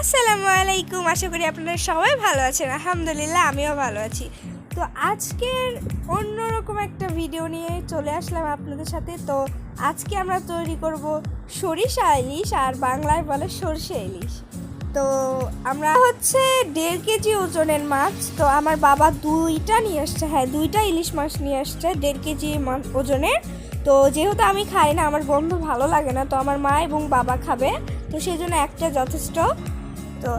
আসসালামু আলাইকুম। আশা করি আপনারা সবাই ভালো আছেন। আলহামদুলিল্লাহ আমিও ভালো আছি। তো আজকের অন্যরকম একটা ভিডিও নিয়ে চলে আসলাম আপনাদের সাথে। তো আজকে আমরা তৈরি করব সরিষা ইলিশ, আর বাংলায় বলে সরষে ইলিশ। তো আমরা হচ্ছে 1.5 কেজি ওজনের মাছ। তো আমার বাবা দুইটা নিয়ে আসছে, দুইটা ইলিশ মাছ নিয়ে আসছে 1.5 কেজি ওজনের। তো যেহেতু আমি খাই না, আমার বন্ধু ভালো লাগে না, তো আমার মা এবং বাবা খাবে, তো সেই জন্য একটা যথেষ্ট। তো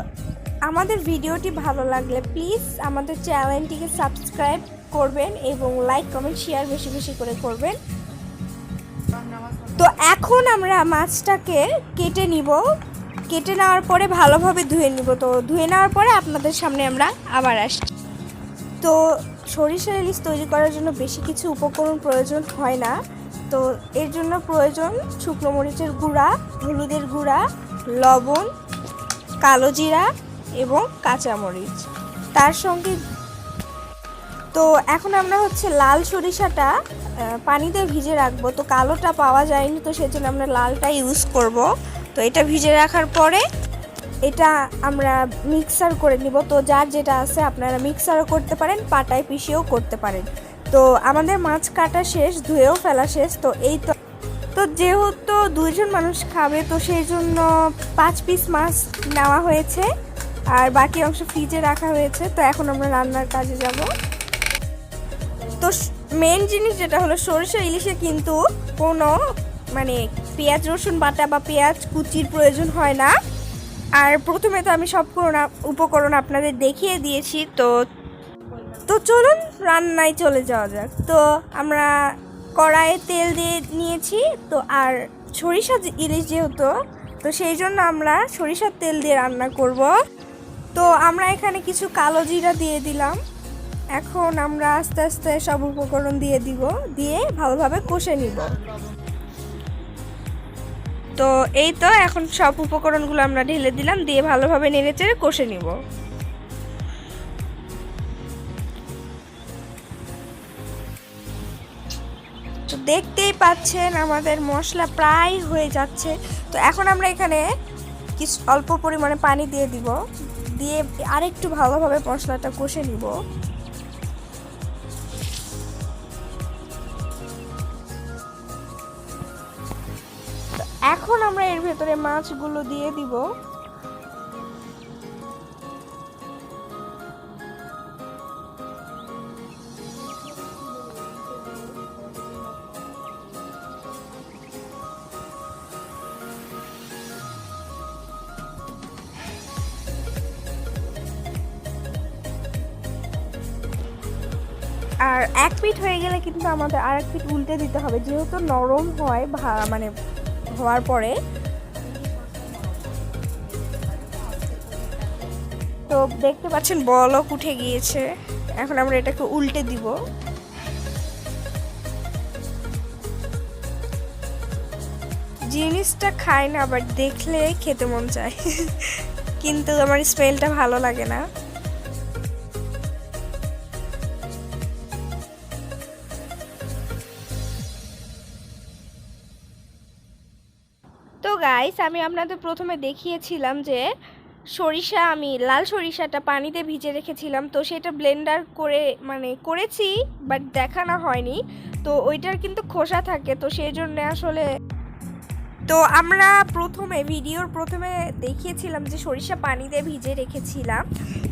আমাদের ভিডিওটি ভালো লাগলে প্লিজ আমাদের চ্যানেলটিকে সাবস্ক্রাইব করবেন এবং লাইক কমেন্ট শেয়ার বেশি বেশি করে করবেন। তো এখন আমরা মাছটাকে কেটে নিব, কেটে নেওয়ার পরে ভালোভাবে ধুয়ে নিব। তো ধুয়ে নেওয়ার পরে আপনাদের সামনে আমরা আবার আসছি। তো সরিষা ইলিশ তৈরি করার জন্য বেশি কিছু উপকরণ প্রয়োজন হয় না। তো এর জন্য প্রয়োজন শুকনো মরিচের গুঁড়া, হলুদের গুঁড়া, লবণ, কালো জিরা এবং কাঁচামরিচ। তার সঙ্গে তো এখন আমরা হচ্ছে লাল সরিষাটা পানিতে ভিজে রাখবো। তো কালোটা পাওয়া যায়নি, তো সেজন্য আমরা লালটা ইউজ করব। তো এটা ভিজে রাখার পরে এটা আমরা মিক্সার করে নিব। তো যার যেটা আছে আপনারা মিক্সারও করতে পারেন, পাটায় পিষেও করতে পারেন। তো আমাদের মাছ কাটা শেষ, ধুয়েও ফেলা শেষ। তো এই তো যেহেতু 2 জন মানুষ খাবে, তো সেই জন্য 5 পিস মাছ নেওয়া হয়েছে, আর বাকি অংশ ফ্রিজে রাখা হয়েছে। তো এখন আমরা রান্নার কাজে যাব। তো মেন জিনিস যেটা হলো, সরষে ইলিশে কিন্তু কোনো পেঁয়াজ রসুন বাটা বা পেঁয়াজ কুচির প্রয়োজন হয় না। আর প্রথমে তো আমি সব উপকরণ আপনাদের দেখিয়ে দিয়েছি। তো চলুন রান্নায় চলে যাওয়া যাক। তো আমরা কড়াইয়ে তেল দিয়ে নিয়েছি। তো আর সরিষা ইলিশ যেহেতু, তো সেই জন্য আমরা সরিষার তেল দিয়ে রান্না করব। তো আমরা এখানে কিছু কালো জিরা দিয়ে দিলাম। এখন আমরা আস্তে আস্তে সব উপকরণ দিয়ে ভালোভাবে কষে নিব। তো এই তো এখন সব উপকরণগুলো আমরা ঢেলে দিলাম, দিয়ে ভালোভাবে নেড়েচেড়ে কষে নিব। তো দেখতেই পাচ্ছেন আমাদের মশলা প্রায় হয়ে যাচ্ছে। তো এখন আমরা এখানে কিছু অল্প পরিমাণে পানি দিয়ে দিব, দিয়ে আরেকটু ভালোভাবে মশলাটা কষে নিব। এখন আমরা এর ভেতরে মাছগুলো দিয়ে দিব। আর 1 পিঠ হয়ে গেলে কিন্তু আমাদের আর 1 পিঠ উল্টে দিতে হবে, যেহেতু নরম হয় হওয়ার পরে। তো দেখতে পাচ্ছেন বলক উঠে গিয়েছে। এখন আমরা এটাকে উল্টে দিব। জিনিসটা খাই না, বাট দেখলে খেতে মন চায় কিন্তু আমার স্মেলটা ভালো লাগে না। তো গাইস, আমি আপনাদের প্রথমে দেখিয়েছিলাম যে আমি লাল সরিষাটা পানিতে ভিজে রেখেছিলাম। তো সেটা ব্লেন্ডার করে করেছি, বাট দেখানো হয়নি। তো ওইটার কিন্তু খোসা থাকে, তো সেই জন্য আসলে তো আমরা ভিডিওর প্রথমে দেখিয়েছিলাম যে সরিষা পানিতে ভিজে রেখেছিলাম।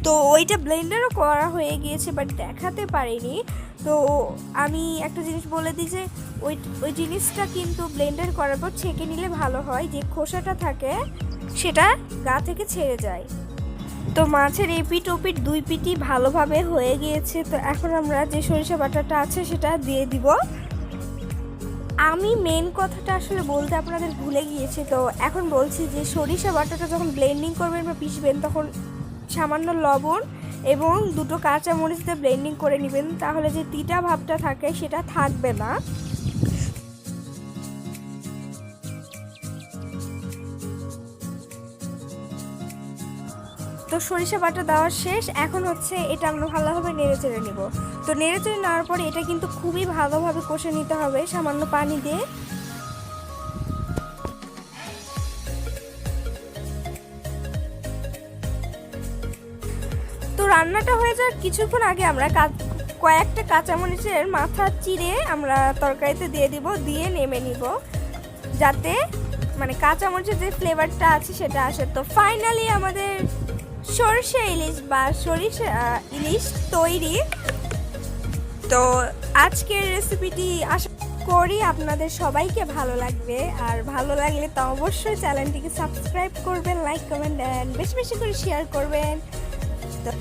তো ওইটা ব্লেন্ডারও করা হয়ে গিয়েছে, বাট দেখাতে পারিনি। তো আমি একটা জিনিস বলে দিই যে ওই জিনিসটা কিন্তু ব্লেন্ডার করার পর ছেঁকে নিলে ভালো হয়, যে খোসাটা থাকে সেটা গা থেকে ছেড়ে যায়। তো মাছের এপিট ওপিট 2 পিঠই ভালোভাবে হয়ে গিয়েছে। তো এখন আমরা যে সরিষা বাটাটা আছে সেটা দিয়ে দিব। আমি মেন কথাটা আসলে বলতে আপনাদের ভুলে গিয়েছি। তো এখন বলছি যে সরিষা বাটাটা যখন ব্লেন্ডিং করবেন বা পিষবেন, তখন সামান্য লবণ এবং 2টো কাঁচামরিচ দিয়ে ব্লেন্ডিং করে নেবেন, তাহলে যে তিতা ভাবটা থাকে সেটা থাকবে না। তো সরিষা বাটা দেওয়া শেষ। এখন হচ্ছে এটা আমরা ভালোভাবে নেড়েচেড়ে নিব। তো নেড়েচেড়ে নেওয়ার পরে এটা কিন্তু খুবই ভালোভাবে কষে নিতে হবে সামান্য পানি দিয়ে। তো রান্নাটা হয়ে যাওয়ার কিছুক্ষণ আগে আমরা কয়েকটা কাঁচামরিচের মাথা চিড়ে আমরা তরকারিতে দিয়ে দিব, দিয়ে নেমে নিব, যাতে মানে কাঁচামরিচের যে ফ্লেভারটা আছে সেটা আসে। তো ফাইনালি আমাদের সরষে ইলিশ বা সরিষা ইলিশ তৈরি। তো আজকের রেসিপিটি আশা করি আপনাদের সবাইকে ভালো লাগবে, আর ভালো লাগলে তো অবশ্যই চ্যানেলটিকে সাবস্ক্রাইব করবেন, লাইক কমেন্ট অ্যান্ড বেশি বেশি করে শেয়ার করবেন। তো